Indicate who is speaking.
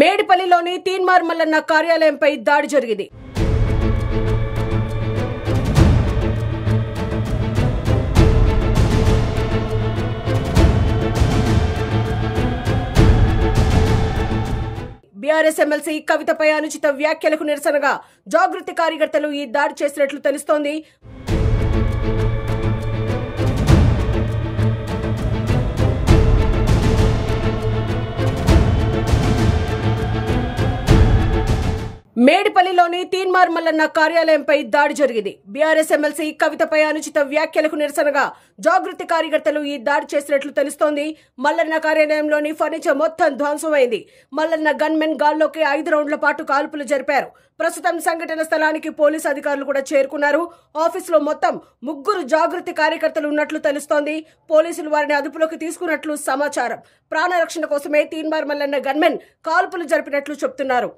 Speaker 1: మేడిపల్లిలోని తీన్మార్ మల్లన్న కార్యాలయంపై దాడి జరిగింది. BRS MLC కవితపై అనుచిత వ్యాఖ్యలకు నిరసనగా జాగృతి కార్యకర్తలు ఈ దాడి చేసినట్లు తెలుస్తోంది. మేడిపల్లిలోని తీన్మార్ మల్లన్న కార్యాలయంపై దాడి జరిగింది. బీఆర్ఎస్ ఎమ్మెల్సీ కవితపై అనుచిత వ్యాఖ్యలకు నిరసనగా జాగృతి కార్యకర్తలు ఈ దాడి చేసినట్లు తెలుస్తోంది. మల్లన్న కార్యాలయంలోని ఫర్నిచర్ మొత్తం ధ్వంసమైంది. మల్లన్న గన్మెన్ గాల్లోకి 5 రౌండ్ల పాటు కాల్పులు జరిపారు. ప్రస్తుతం సంఘటన స్థలానికి పోలీసు అధికారులు కూడా చేరుకున్నారు. ఆఫీసులో మొత్తం 3 జాగృతి కార్యకర్తలు ఉన్నట్లు తెలుస్తోంది. పోలీసులు వారిని అదుపులోకి తీసుకున్నట్లు సమాచారం. ప్రాణరక్షణ కోసమే తీన్మార్ మల్లన్న గన్మెన్ కాల్పులు జరిపినట్లు చెబుతున్నారు.